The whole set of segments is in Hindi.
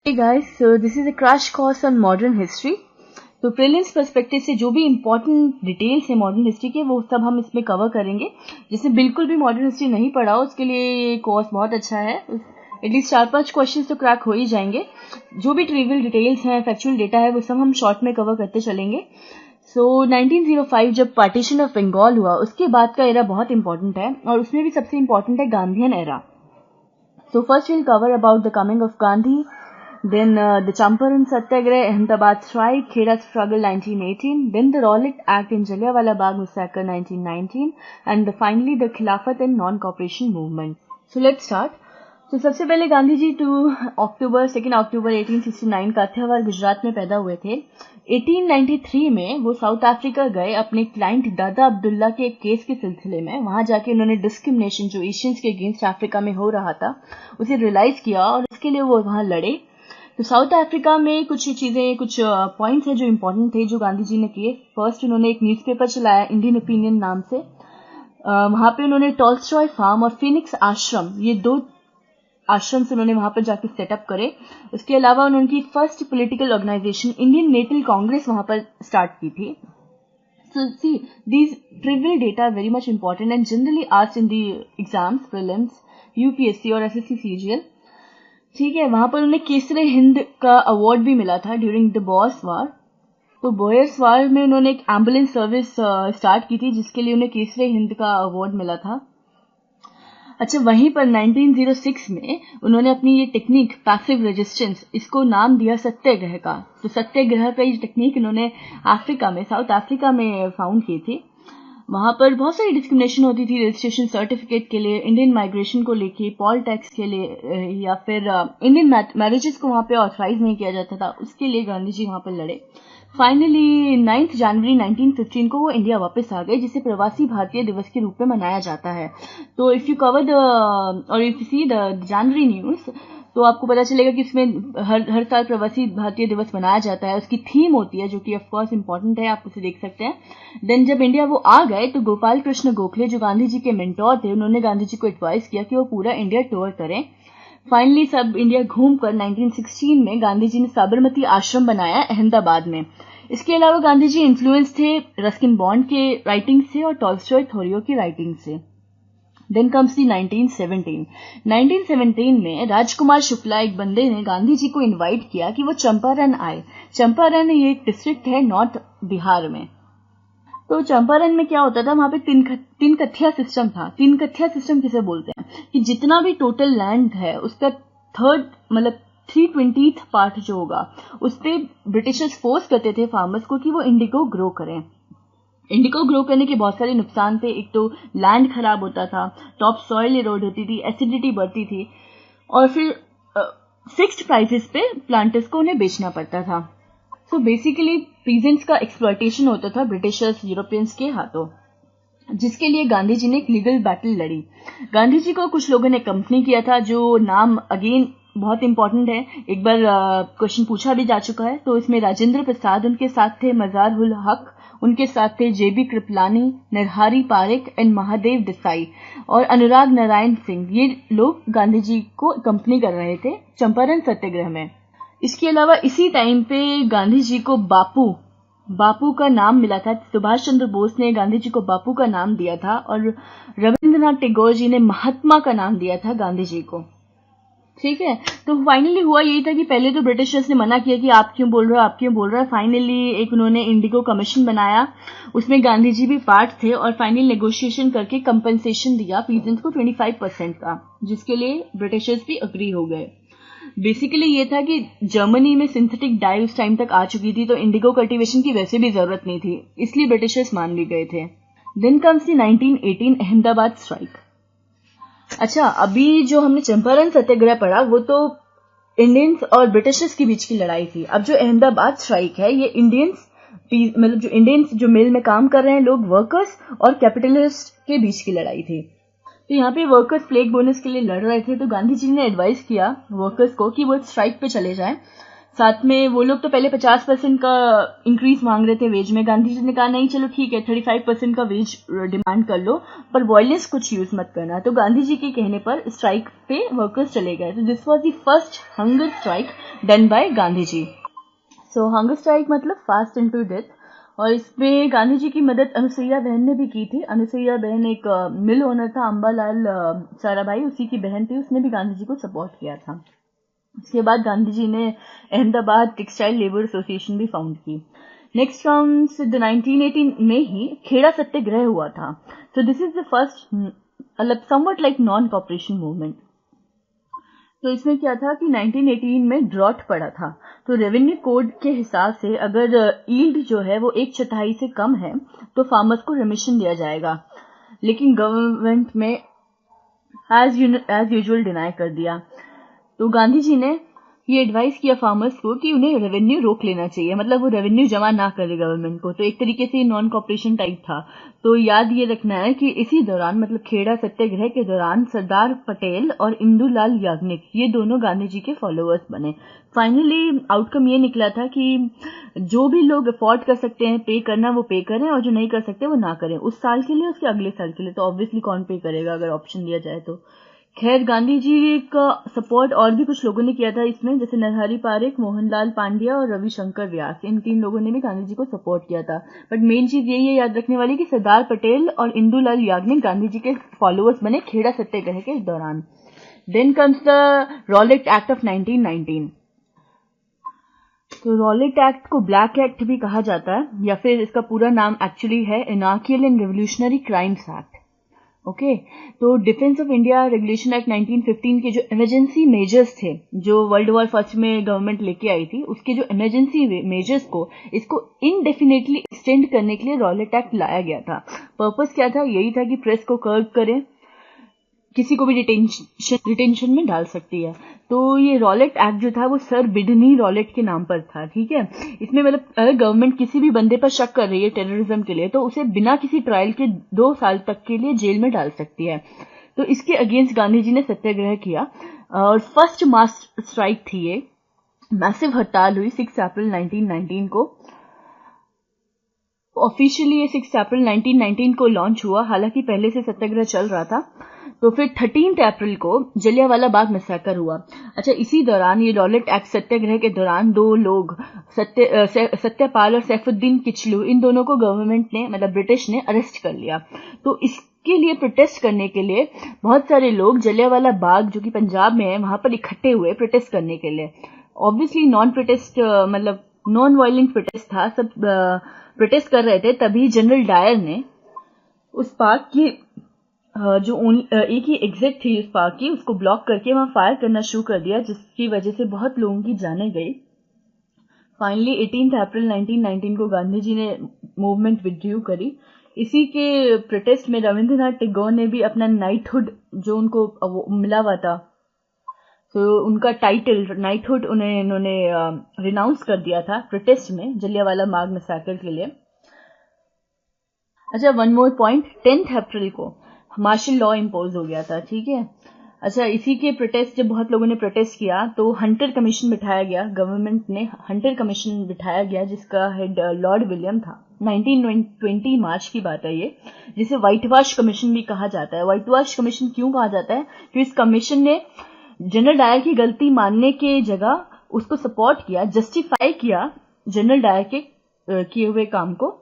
Hey guys, so this is a crash course on modern history. तो प्रीलिम्स पर्सपेक्टिव से जो भी इम्पोर्टेंट डिटेल्स है मॉडर्न हिस्ट्री के वो सब हम इसमें कवर करेंगे. जिसने बिल्कुल भी मॉडर्न हिस्ट्री नहीं पढ़ा हो उसके लिए ये कोर्स बहुत अच्छा है. एटलीस्ट 4-5 क्वेश्चन तो क्रैक हो ही जाएंगे. जो भी ट्रिवियल डिटेल्स हैं, फैक्चुअल डेटा है, वो सब हम शॉर्ट में कवर करते चलेंगे. सो 1905 जब पार्टीशन ऑफ बंगाल हुआ उसके बाद का एरा बहुत इंपॉर्टेंट है और उसमें भी सबसे इम्पोर्टेंट है Gandhian era. So first we'll cover about the coming of Gandhi, then the Champaran Satyagraha, Ahmedabad strike, Kheda struggle 1918, then the Rowlatt Act in Jallianwala Bagh massacre 1919, and finally the Khilafat and non-cooperation movement. So let's start. तो सबसे पहले गांधी जी 2 अक्टूबर 1869 काठियावाड़ गुजरात में पैदा हुए थे. 1893 में वो साउथ अफ्रीका गए अपने क्लाइंट दादा अब्दुल्ला के एक केस के सिलसिले में. वहां जाके उन्होंने डिस्क्रिमिनेशन जो एशियंस के अगेंस्ट अफ्रीका में हो रहा था उसे रियलाइज किया और इसके लिए वो वहां लड़े. तो साउथ अफ्रीका में कुछ चीजें, कुछ पॉइंट्स है जो इम्पोर्टेंट थे जो गांधी जी ने किए. फर्स्ट उन्होंने एक न्यूज़पेपर चलाया इंडियन ओपिनियन नाम से. वहां पे उन्होंने टॉल्स्टॉय फार्म और फिनिक्स आश्रम, ये 2 आश्रम से उन्होंने वहां पर जाकर सेटअप करे. उसके अलावा उन्होंने उनकी first political organisation Indian Natal Congress वहां पर स्टार्ट की थी. So see these trivial data very much important and generally asked in the exams, prelims, UPSC और एसएससी सीजीएल. ठीक है, वहां पर उन्हें केसरे हिंद का अवार्ड भी मिला था ड्यूरिंग द बॉयर्स वार. तो बॉयर्स वार में उन्होंने एक एम्बुलेंस सर्विस स्टार्ट की थी जिसके लिए उन्हें केसरे हिंद का अवार्ड मिला था. अच्छा, वहीं पर 1906 में उन्होंने अपनी ये टेक्निक पैसिव रेजिस्टेंस, इसको नाम दिया सत्याग्रह का. तो सत्याग्रह का ये टेक्निक इन्होंने अफ्रीका में, साउथ अफ्रीका में फाउंड की थी. वहां पर बहुत सारी डिस्क्रिमिनेशन होती थी रजिस्ट्रेशन सर्टिफिकेट के लिए, इंडियन माइग्रेशन को लेके, पॉल टैक्स के लिए, या फिर इंडियन मैरिजेस को वहां पे ऑथराइज नहीं किया जाता था. उसके लिए गांधी जी वहां पर लड़े. फाइनली 9 जनवरी 1915 को वो इंडिया वापस आ गए, जिसे प्रवासी भारतीय दिवस के रूप में मनाया जाता है. तो इफ यू कवर द और if you see the January news तो आपको पता चलेगा कि इसमें हर साल प्रवासी भारतीय दिवस मनाया जाता है. उसकी थीम होती है जो कि ऑफ कोर्स इंपॉर्टेंट है, आप उसे देख सकते हैं. देन जब इंडिया वो आ गए तो गोपाल कृष्ण गोखले जो गांधी जी के मेंटोर थे, उन्होंने गांधी जी को एडवाइस किया कि वो पूरा इंडिया टूर करें. फाइनली सब इंडिया घूमकर 1916 में गांधी जी ने साबरमती आश्रम बनाया अहमदाबाद में. इसके अलावा गांधी जी इन्फ्लुएंस थे रस्किन बॉन्ड के राइटिंग से और टॉल्स्टॉय थोरियो की राइटिंग से. देन कम्स दी 1917 में राजकुमार शुक्ला एक बंदे ने गांधी जी को इनवाइट किया कि वो चंपारण आए. चंपारण ये एक डिस्ट्रिक्ट है नॉर्थ बिहार में. तो चंपारण में क्या होता था, वहां पे तीन कथिया सिस्टम था. 3 कथिया सिस्टम किसे बोलते हैं कि जितना भी टोटल लैंड है उसका 3/20 पार्ट जो होगा उस पे ब्रिटिशर्स फोर्स करते थे फार्मर्स को कि वो इंडिगो ग्रो करें. इंडिगो ग्रो करने के बहुत सारे नुकसान थे. एक तो लैंड खराब होता था, टॉप सॉइल इरोड होती थी, एसिडिटी बढ़ती थी, और फिर फिक्स्ड प्राइसेस पे प्लांटर्स को उन्हें बेचना पड़ता था. तो बेसिकली पीजेंट्स का एक्सप्लॉयटेशन होता था ब्रिटिशर्स, यूरोपियंस के हाथों, जिसके लिए गांधी जी ने एक लीगल बैटल लड़ी. गांधी जी को कुछ लोगों ने कंपनी किया था जो नाम अगेन बहुत इंपॉर्टेंट है, एक बार क्वेश्चन पूछा भी जा चुका है. तो इसमें राजेंद्र प्रसाद उनके साथ थे, मजार उल हक उनके साथ थे, जेबी कृपलानी, नरहरी पारेख एंड महादेव देसाई और अनुराग नारायण सिंह. ये लोग गांधी जी को कंपनी कर रहे थे चंपारण सत्याग्रह में. इसके अलावा इसी टाइम पे गांधी जी को बापू का नाम मिला था. सुभाष चंद्र बोस ने गांधी जी को बापू का नाम दिया था और रविंद्रनाथ टैगोर जी ने महात्मा का नाम दिया था गांधी जी को. ठीक है, तो फाइनली हुआ यही था कि पहले तो ब्रिटिशर्स ने मना किया कि आप क्यों बोल रहे हो. फाइनली एक उन्होंने इंडिगो कमीशन बनाया, उसमें गांधी जी भी पार्ट थे, और फाइनल नेगोशिएशन करके कंपनसेशन दिया पीजेंट्स को 25% का, जिसके लिए ब्रिटिशर्स भी अग्री हो गए. बेसिकली ये था कि जर्मनी में सिंथेटिक डाई उस टाइम तक आ चुकी थी, तो इंडिगो कल्टीवेशन की वैसे भी जरूरत नहीं थी, इसलिए ब्रिटिशर्स मान भी गए थे. Then comes the 1918 Ahmedabad strike. अच्छा, अभी जो हमने चंपारण सत्याग्रह पढ़ा वो तो इंडियंस और ब्रिटिशर्स के बीच की लड़ाई थी. अब जो अहमदाबाद स्ट्राइक है ये जो इंडियंस जो मिल में काम कर रहे हैं लोग, वर्कर्स और कैपिटलिस्ट के बीच की लड़ाई थी. तो यहाँ पे वर्कर्स प्लेग बोनस के लिए लड़ रहे थे. तो गांधी जी ने एडवाइस किया वर्कर्स को कि वो स्ट्राइक पे चले जाएं. साथ में वो लोग तो पहले 50% का इंक्रीज मांग रहे थे वेज में। गांधी जी ने कहा नहीं चलो ठीक है 35% का वेज डिमांड कर लो, पर वायलेंस कुछ यूज मत करना। तो गांधी जी के कहने पर स्ट्राइक पे वर्कर्स चले गए। तो this was the first hunger strike done by Gandhi ji. So hunger strike मतलब फास्ट इनटू डेथ। और इसमें गांधी जी की मदद अनुसुईया बहन ने भी की थी। अनुसुईया बहन एक मिल ओनर था, अंबालाल साराभाई, उसी की बहन थी, उसने भी गांधी जी को सपोर्ट किया था। उसके बाद गांधी जी ने अहमदाबाद टेक्सटाइल लेबर एसोसिएशन भी फाउंड की। नेक्स्ट कम्स द 1918 में ही खेड़ा सत्याग्रह हुआ था। So this is the first मतलब somewhat like non cooperation movement. तो इसमें क्या था कि 1918 में ड्रॉट पड़ा था। तो रेवेन्यू कोड के हिसाब से अगर यील्ड जो है वो 1/4 से कम है तो फार्मर्स को रेमिशन दिया जाएगा, लेकिन गवर्नमेंट में एज यूजुअल डिनाई कर दिया। तो गांधी जी ने ये एडवाइस किया फार्मर्स को कि उन्हें रेवेन्यू रोक लेना चाहिए, मतलब वो रेवेन्यू जमा ना करे गवर्नमेंट को। तो एक तरीके से नॉन कॉपरेशन टाइप था। तो याद ये रखना है कि इसी दौरान मतलब खेड़ा सत्याग्रह के दौरान सरदार पटेल और इंदुलाल याग्निक ये दोनों गांधी जी के फॉलोअर्स बने। फाइनली आउटकम ये निकला था कि जो भी लोग अफोर्ड कर सकते हैं पे करना वो पे करें, और जो नहीं कर सकते वो ना करें, उस साल के लिए उसके अगले साल के लिए। तो ऑब्वियसली कौन पे करेगा अगर ऑप्शन दिया जाए तो। खैर गांधी जी का सपोर्ट और भी कुछ लोगों ने किया था इसमें, जैसे नरहरि पारेख, मोहनलाल पांड्या और रविशंकर व्यास। इन 3 लोगों ने भी गांधी जी को सपोर्ट किया था। बट मेन चीज यही है याद रखने वाली कि सरदार पटेल और इंदुलाल याग्निक गांधी जी के फॉलोअर्स बने खेड़ा सत्याग्रह के दौरान। Then comes the Rowlatt Act of 1919। तो रॉलेट एक्ट को ब्लैक एक्ट भी कहा जाता है, या फिर इसका पूरा नाम एक्चुअली है anarchical and revolutionary crimes act. Okay तो defence of India regulation act 1915 के जो इमरजेंसी मेजर्स थे जो वर्ल्ड वॉर फर्स्ट में गवर्नमेंट लेके आई थी, उसके जो इमरजेंसी मेजर्स को इसको इनडेफिनेटली एक्सटेंड करने के लिए रॉलेट एक्ट लाया गया था। पर्पस क्या था? यही था कि प्रेस को कर्ब करें, किसी को भी डिटेंशन में डाल सकती है। तो ये रॉलेट एक्ट जो था वो सर बिडनी रॉलेट के नाम पर था। ठीक है, इसमें मतलब अगर गवर्नमेंट किसी भी बंदे पर शक कर रही है टेररिज्म के लिए तो उसे बिना किसी ट्रायल के 2 साल तक के लिए जेल में डाल सकती है। तो इसके अगेंस्ट गांधी जी ने सत्याग्रह किया और फर्स्ट मास स्ट्राइक थी ये। मैसिव हड़ताल हुई 6 अप्रैल 1919 को। ऑफिशियली ये 6 अप्रैल 1919 को लॉन्च हुआ, हालांकि पहले से सत्याग्रह चल रहा था। तो फिर 13 अप्रैल को जलियांवाला बाग मैसेकर हुआ। अच्छा, इसी दौरान ये रॉलेट एक्ट सत्याग्रह के दौरान 2 लोग सत्यपाल और सैफुद्दीन किचलू, इन दोनों को गवर्नमेंट ने मतलब ब्रिटिश ने अरेस्ट कर लिया। तो इसके लिए प्रोटेस्ट करने के लिए बहुत सारे लोग जलियांवाला बाग जो कि पंजाब में है वहां पर इकट्ठे हुए प्रोटेस्ट करने के लिए। ऑब्वियसली नॉन प्रोटेस्ट मतलब नॉन वायलेंट प्रोटेस्ट था, सब प्रोटेस्ट कर रहे थे। तभी जनरल डायर ने उस पार्क की जो एक ही एग्जिट थी उस पार्क की, उसको ब्लॉक करके वहां फायर करना शुरू कर दिया, जिसकी वजह से बहुत लोगों की जानें गई। फाइनली 18 अप्रैल 1919 को गांधी जी ने मूवमेंट विड्रू करी। इसी के प्रोटेस्ट में रविंद्रनाथ टैगोर ने भी अपना नाइटहुड जो उनको मिला हुआ था, तो उनका टाइटल नाइटहुड इन्होंने रिनाउंस कर दिया था प्रोटेस्ट में जलियांवाला बाग मैसेकर के लिए। अच्छा, वन मोर पॉइंट, 10 अप्रैल को मार्शल लॉ इम्पोज हो गया था। ठीक है, अच्छा, इसी के प्रोटेस्ट जब बहुत लोगों ने प्रोटेस्ट किया तो हंटर कमीशन बिठाया गया, गवर्नमेंट ने हंटर कमीशन बिठाया गया जिसका हेड लॉर्ड विलियम था। 1920 मार्च की बात है ये, जिसे व्हाइट वॉश कमीशन भी कहा जाता है। व्हाइट वॉश कमीशन क्यों कहा जाता है? क्योंकि इस कमीशन ने जनरल डायर की गलती मानने के जगह उसको सपोर्ट किया, जस्टिफाई किया जनरल डायर के किए हुए काम को।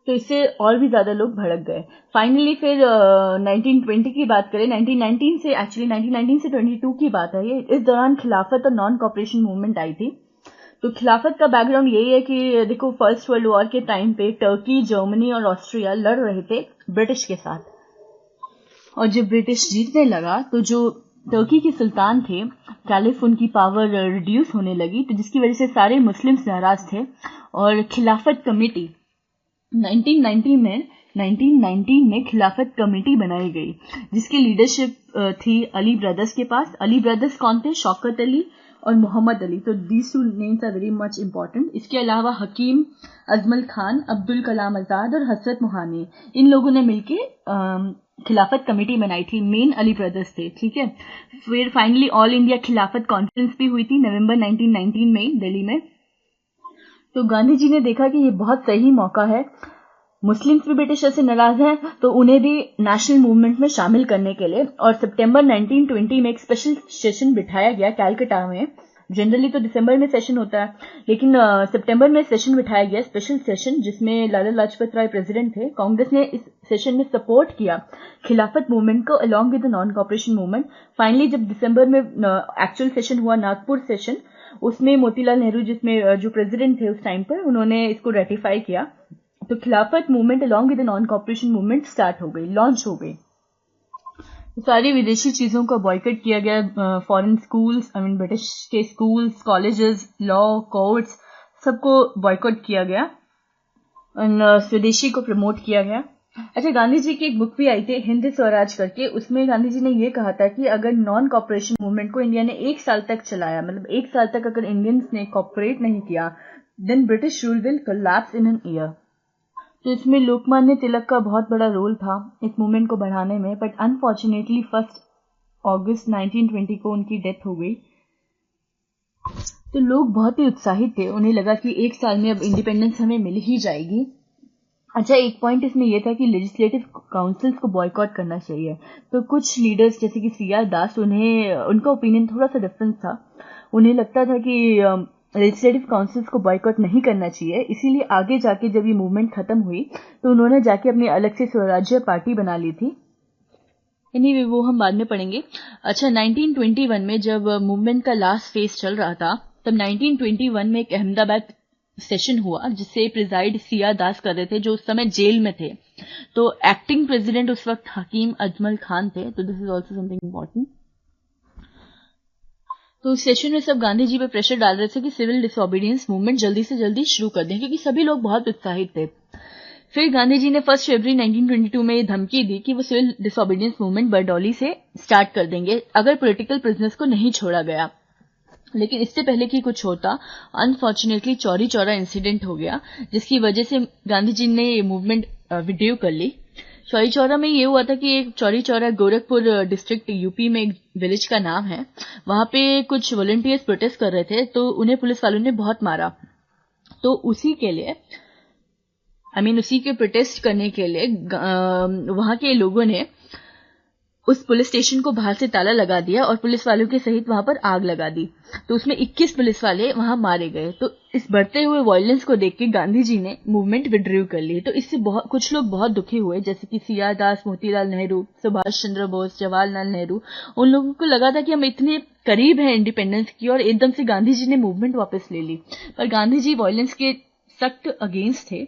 तो इससे और भी ज्यादा लोग भड़क गए। फाइनली फिर 1920 की बात करें, 1919 से 22 की बात है ये। इस दौरान खिलाफत और नॉन कॉपरेशन मूवमेंट आई थी। तो खिलाफत का बैकग्राउंड यही है कि देखो, फर्स्ट वर्ल्ड वॉर के टाइम पे टर्की, जर्मनी और ऑस्ट्रिया लड़ रहे थे ब्रिटिश के साथ, और जब ब्रिटिश जीतने लगा तो जो टर्की के सुल्तान थे कैलिफ, उनकी पावर रिड्यूस होने लगी, तो जिसकी वजह से सारे मुस्लिम्स नाराज थे। और खिलाफत कमेटी 1919 में खिलाफत कमेटी बनाई गई, जिसकी लीडरशिप थी अली ब्रदर्स के पास। अली ब्रदर्स कौन थे? शौकत अली और मोहम्मद अली। तो these 2 names are very much important. इसके अलावा हकीम अजमल खान, अब्दुल कलाम आजाद और हजरत मोहानी, इन लोगों ने मिलके खिलाफत कमेटी बनाई थी, मेन अली ब्रदर्स थे, ठीक है। फिर फाइनली ऑल इंडिया खिलाफत कॉन्फ्रेंस भी हुई थी नवंबर 1919 में दिल्ली में। तो गांधी जी ने देखा कि ये बहुत सही मौका है, मुस्लिम्स भी ब्रिटिशर से नाराज हैं, तो उन्हें भी नेशनल मूवमेंट में शामिल करने के लिए, और सितंबर 1920 में एक स्पेशल सेशन बिठाया गया कैलकाटा में। जनरली तो दिसंबर में सेशन होता है, लेकिन सितंबर में सेशन बिठाया गया, स्पेशल सेशन, जिसमें लाला लाजपत राय प्रेसिडेंट थे। कांग्रेस ने इस सेशन में सपोर्ट किया खिलाफत मूवमेंट को along with the non cooperation movement. Finally जब दिसंबर में एक्चुअल सेशन हुआ, नागपुर सेशन, उसमें मोतीलाल नेहरू, जिसमें जो प्रेसिडेंट थे उस टाइम पर, उन्होंने इसको रेटिफाई किया। तो खिलाफत movement along with the non cooperation movement start हो गई, लॉन्च हो गई। सारी विदेशी चीजों का बॉयकट किया गया, फॉरेन स्कूल्स, ब्रिटिश के स्कूल्स, कॉलेजेस, लॉ, कोर्ट्स, सबको बॉयकॉट किया गया और स्वदेशी को प्रमोट किया गया। अच्छा, गांधी जी की एक बुक भी आई थी, हिंद स्वराज करके, उसमें गांधी जी ने ये कहा था कि अगर नॉन कॉपरेशन मूवमेंट को इंडिया ने 1 साल तक चलाया, मतलब 1 साल तक अगर इंडियंस ने कॉपरेट नहीं किया, then British rule will collapse in an year. तो इसमें लोकमान्य तिलक का बहुत बड़ा रोल था इस मूवमेंट को बढ़ाने में, बट अनफॉर्चुनेटली 1 अगस्त 1920 को उनकी डेथ हो गई। तो लोग बहुत ही उत्साहित थे, उन्हें लगा कि 1 साल में अब इंडिपेंडेंस हमें मिल ही जाएगी। अच्छा, एक पॉइंट इसमें यह था कि लेजिस्लेटिव काउंसिल्स को बॉयकॉट करना चाहिए। तो कुछ लीडर्स जैसे कि सी.आर. दास, उनका ओपिनियन थोड़ा सा डिफरेंट था। उन्हें लगता था कि लेजिस्लेटिव काउंसिल्स को बॉयकॉट नहीं करना चाहिए। इसीलिए आगे जाके जब ये मूवमेंट खत्म हुई तो उन्होंने जाके अपनी अलग से स्वराज्य पार्टी बना ली थी। एनीवे, वो हम बाद में पढ़ेंगे। अच्छा, 1921 में जब मूवमेंट का लास्ट फेज चल रहा था, तब 1921 में एक अहमदाबाद सेशन हुआ जिसे प्रिजाइड सी.आर. दास कर रहे थे, जो उस समय जेल में थे। तो एक्टिंग प्रेसिडेंट उस वक्त हकीम अजमल खान थे। तो this is also something important. तो इस सेशन में सब गांधी जी पे प्रेशर डाल रहे थे कि सिविल डिसोबीडियंस मूवमेंट जल्दी से जल्दी शुरू कर दें, क्योंकि सभी लोग बहुत उत्साहित थे। फिर गांधी जी ने 1 फरवरी 1922 में ये धमकी दी कि वो सिविल डिसोबीडियंस मूवमेंट बरडौली से स्टार्ट कर देंगे अगर पॉलिटिकल प्रिजनर्स को नहीं छोड़ा गया। लेकिन इससे पहले कि कुछ होता, अनफॉर्चुनेटली चौरी चौरा इंसिडेंट हो गया, जिसकी वजह से गांधी जी ने ये मूवमेंट विड्रू कर ली। चौरी चौरा में ये हुआ था कि एक चौरी चौरा गोरखपुर डिस्ट्रिक्ट यूपी में एक विलेज का नाम है, वहां पे कुछ वॉलंटियर्स प्रोटेस्ट कर रहे थे, तो उन्हें पुलिस वालों ने बहुत मारा। तो उसी के लिए उसी के प्रोटेस्ट करने के लिए वहां के लोगों ने उस पुलिस स्टेशन को बाहर से ताला लगा दिया और पुलिस वालों के सहित वहां पर आग लगा दी। तो उसमें 21 पुलिस वाले वहां मारे गए। तो इस बढ़ते हुए वायलेंस को देख के गांधी जी ने मूवमेंट विड्रू कर ली। तो इससे कुछ लोग बहुत दुखी हुए, जैसे कि सी.आर. दास, मोतीलाल नेहरू, सुभाष चंद्र बोस, जवाहरलाल नेहरू। उन लोगों को लगा था कि हम इतने करीब हैं इंडिपेंडेंस की, और एकदम से गांधी जी ने मूवमेंट वापस ले ली। पर गांधी जी वायलेंस के सख्त अगेंस्ट थे,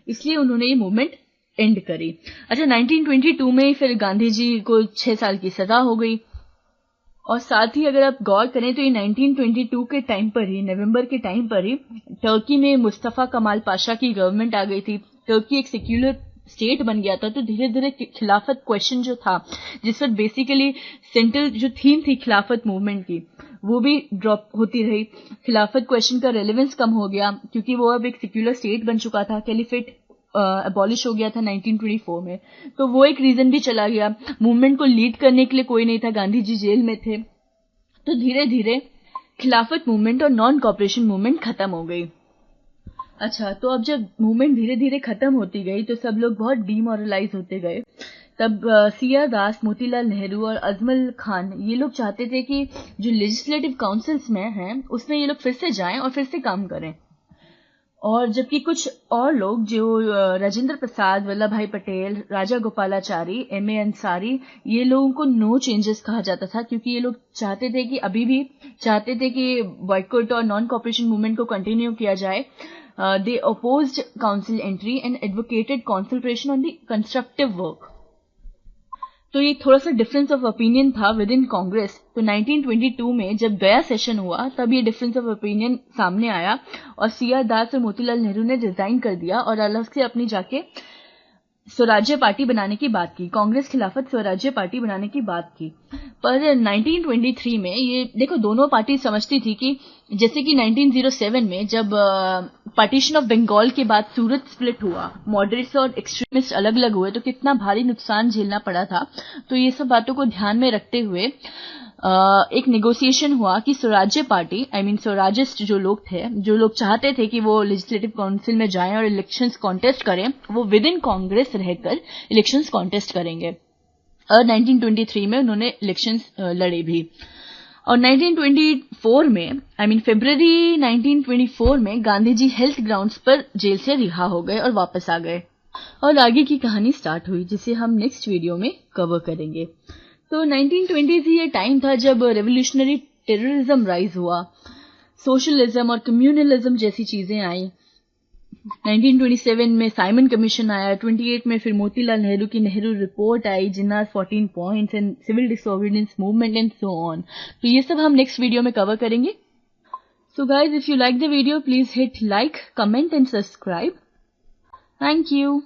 इसलिए उन्होंने ये मूवमेंट एंड करी। अच्छा, 1922 में फिर गांधी जी को 6 साल की सजा हो गई। और साथ ही अगर आप गौर करें तो ये 1922 के टाइम पर ही, नवंबर के टाइम पर ही, टर्की में मुस्तफा कमाल पाशा की गवर्नमेंट आ गई थी। टर्की एक सेक्युलर स्टेट बन गया था। तो धीरे धीरे खिलाफत क्वेश्चन जो था, जिस पर बेसिकली सेंट्रल जो थीम थी खिलाफत मूवमेंट की, वो भी ड्रॉप होती रही। खिलाफत क्वेश्चन का रेलेवेंस कम हो गया, क्योंकि वो अब एक सेक्युलर स्टेट बन चुका था। कैलिफेट अबॉलिश हो गया था 1924 में। तो वो एक रीजन भी चला गया। मूवमेंट को लीड करने के लिए कोई नहीं था, गांधी जी जेल में थे। तो धीरे धीरे खिलाफत मूवमेंट और नॉन कॉपरेशन मूवमेंट खत्म हो गई। अच्छा, तो अब जब मूवमेंट धीरे धीरे खत्म होती गई तो सब लोग बहुत डीमोरलाइज होते गए। तब सी.आर. दास, मोतीलाल नेहरू और अजमल खान, ये लोग चाहते थे कि जो लेजिस्लेटिव काउंसिल्स में हैं उसमें ये लोग फिर से जाएं और फिर से काम करें। और जबकि कुछ और लोग, जो राजेंद्र प्रसाद, वल्लभ भाई पटेल, राजा गोपालाचारी, एम.ए. अंसारी, ये लोगों को नो चेंजेस कहा जाता था, क्योंकि ये लोग चाहते थे कि अभी भी चाहते थे कि बॉयकॉट और नॉन कॉपरेशन मूवमेंट को कंटिन्यू किया जाए। They opposed council entry and advocated concentration on the constructive work. तो ये थोड़ा सा difference of opinion within इन कांग्रेस। तो 1922 में जब गया सेशन हुआ तब ये डिफरेंस ऑफ ओपिनियन सामने आया और सी.आर. दास और मोतीलाल नेहरू ने रिजाइन कर दिया और अलग से अपनी जाके स्वराज्य पार्टी बनाने की बात की। कांग्रेस खिलाफत स्वराज्य पार्टी बनाने की बात की। पर 1923 में ये देखो, दोनों पार्टी समझती थी कि जैसे कि 1907 में जब पार्टीशन ऑफ बंगाल के बाद सूरत स्प्लिट हुआ, मॉडरेट्स और एक्सट्रीमिस्ट अलग अलग हुए, तो कितना भारी नुकसान झेलना पड़ा था। तो ये सब बातों को ध्यान में रखते हुए एक नेगोशिएशन हुआ कि स्वराज्य पार्टी, स्वराजिस्ट जो लोग थे, जो लोग चाहते थे कि वो लेजिस्लेटिव काउंसिल में जाएं और इलेक्शंस कॉन्टेस्ट करें, वो विद इन कांग्रेस रहकर इलेक्शंस कॉन्टेस्ट करेंगे। और 1923 में उन्होंने इलेक्शंस लड़े भी। और 1924 में फरवरी 1924 में गांधी जी हेल्थ ग्राउंड्स पर जेल से रिहा हो गए और वापस आ गए, और आगे की कहानी स्टार्ट हुई, जिसे हम नेक्स्ट वीडियो में कवर करेंगे। तो 1920s ये टाइम था जब रेवोल्यूशनरी टेररिज्म राइज हुआ, सोशलिज्म और कम्युनलिज्म जैसी चीजें आई। 1927 में साइमन कमीशन आया, 28 में फिर मोतीलाल नेहरू की नेहरू रिपोर्ट आई, Jinnah's 14 points and civil disobedience movement and so on. तो ये सब हम नेक्स्ट वीडियो में कवर करेंगे। So guys, if you like the video, please hit like, comment and subscribe. Thank you.